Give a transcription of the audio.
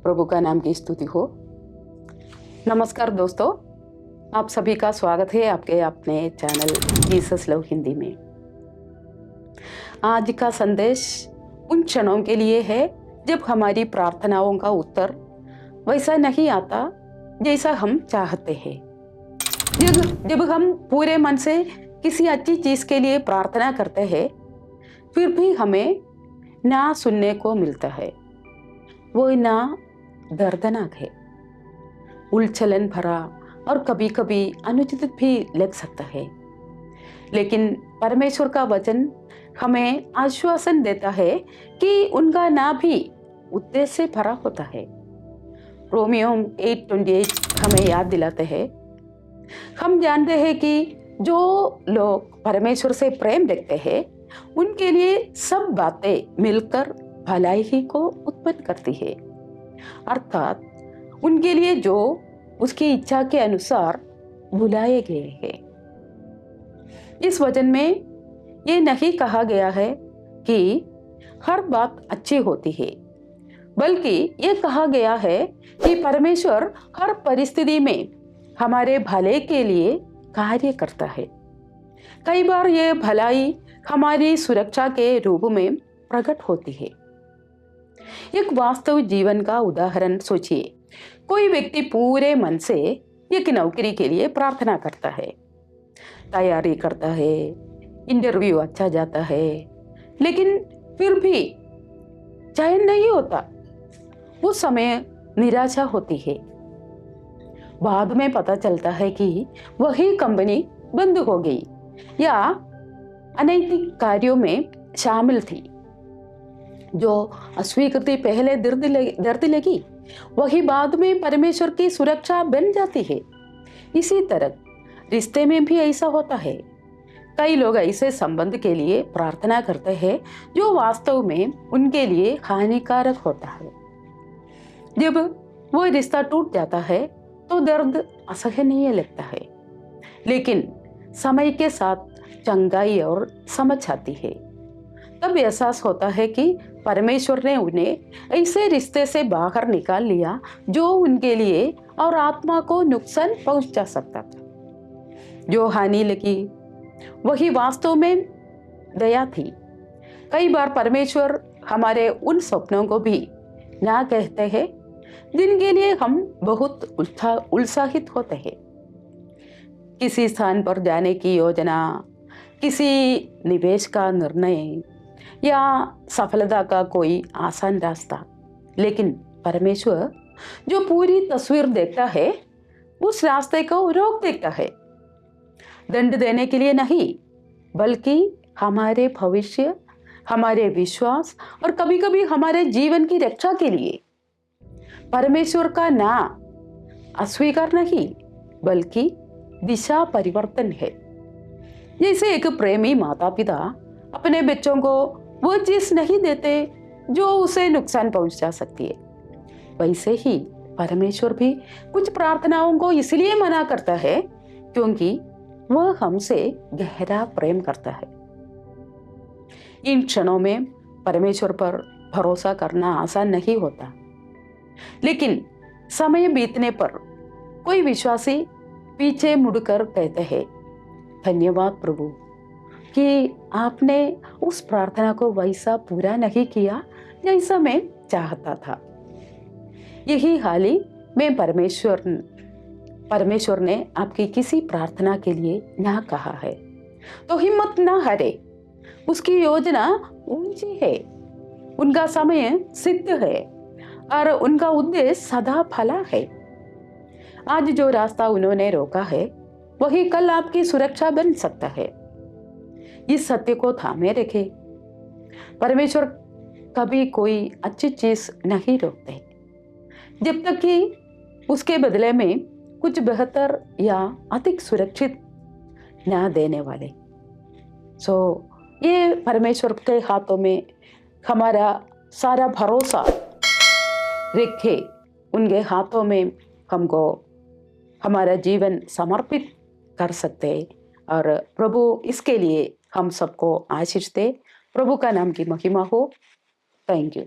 प्रभु का नाम की स्तुति हो। नमस्कार दोस्तों, आप सभी का स्वागत है आपके अपने चैनल जीसस लव हिंदी में। आज का संदेश उन क्षणों के लिए है जब हमारी प्रार्थनाओं का उत्तर वैसा नहीं आता जैसा हम चाहते हैं। जब हम पूरे मन से किसी अच्छी चीज के लिए प्रार्थना करते हैं, फिर भी हमें ना सुनने को मिलता है, वो ना दर्दनाक है, उलझन भरा और कभी कभी अनुचित भी लग सकता है। लेकिन परमेश्वर का वचन हमें आश्वासन देता है कि उनका ना भी उद्देश्य से भरा होता है। रोमियो 8:28 हमें याद दिलाते हैं। हम जानते हैं कि जो लोग परमेश्वर से प्रेम रखते हैं उनके लिए सब बातें मिलकर भलाई ही को उत्पन्न करती है, अर्थात उनके लिए जो उसकी इच्छा के अनुसार बुलाए गए हैं। इस वचन में ये नहीं कहा गया है कि हर बात अच्छी होती है, बल्कि ये कहा गया है कि परमेश्वर हर परिस्थिति में हमारे भले के लिए कार्य करता है। कई बार ये भलाई हमारी सुरक्षा के रूप में प्रकट होती है। एक वास्तविक जीवन का उदाहरण सोचिए। कोई व्यक्ति पूरे मन से एक नौकरी के लिए प्रार्थना करता है, तैयारी करता है, इंटरव्यू अच्छा जाता है, लेकिन फिर भी चयन नहीं होता। उस समय निराशा होती है। बाद में पता चलता है कि वही कंपनी बंद हो गई या अनैतिक कार्यों में शामिल थी। जो अस्वीकृति पहले दर्द लगी, वही बाद में परमेश्वर की सुरक्षा बन जाती है। इसी तरह रिश्ते में भी ऐसा होता है। कई लोग ऐसे संबंध के लिए प्रार्थना करते हैं जो वास्तव में उनके लिए हानिकारक होता है। जब वो रिश्ता टूट जाता है तो दर्द असहनीय लगता है, लेकिन समय के साथ चंगाई और समझ आती है। तब एहसास होता है कि परमेश्वर ने उन्हें ऐसे रिश्ते से बाहर निकाल लिया जो उनके लिए और आत्मा को नुकसान पहुंचा सकता था। जो हानि लगी वही वास्तव में दया थी। कई बार परमेश्वर हमारे उन सपनों को भी ना कहते हैं जिनके लिए हम बहुत उत्साहित होते हैं। किसी स्थान पर जाने की योजना, किसी निवेश का निर्णय या सफलता का कोई आसान रास्ता, लेकिन परमेश्वर जो पूरी तस्वीर देखता है उस रास्ते को रोक देता है। दंड देने के लिए नहीं, बल्कि हमारे भविष्य, हमारे विश्वास और कभी कभी हमारे जीवन की रक्षा के लिए। परमेश्वर का ना अस्वीकार नहीं, बल्कि दिशा परिवर्तन है। जैसे एक प्रेमी माता पिता अपने बच्चों को वो चीज नहीं देते जो उसे नुकसान पहुंचा सकती है, वैसे ही परमेश्वर भी कुछ प्रार्थनाओं को इसलिए मना करता है क्योंकि वह हमसे गहरा प्रेम करता है। इन क्षणों में परमेश्वर पर भरोसा करना आसान नहीं होता, लेकिन समय बीतने पर कोई विश्वासी पीछे मुड़कर कहते हैं, धन्यवाद प्रभु कि आपने उस प्रार्थना को वैसा पूरा नहीं किया जैसा मैं चाहता था। यही हाल ही में परमेश्वर ने आपकी किसी प्रार्थना के लिए ना कहा है तो हिम्मत ना हारे। उसकी योजना ऊंची है, उनका समय सिद्ध है और उनका उद्देश्य सदा फला है। आज जो रास्ता उन्होंने रोका है वही कल आपकी सुरक्षा बन सकता है। इस सत्य को थामे रखे। परमेश्वर कभी कोई अच्छी चीज नहीं रोकते जब तक कि उसके बदले में कुछ बेहतर या अधिक सुरक्षित ना देने वाले। ये परमेश्वर के हाथों में हमारा सारा भरोसा रखे, उनके हाथों में हमको हमारा जीवन समर्पित कर सकते हैं और प्रभु इसके लिए हम सबको आशीष दे। प्रभु का नाम की महिमा हो। Thank you.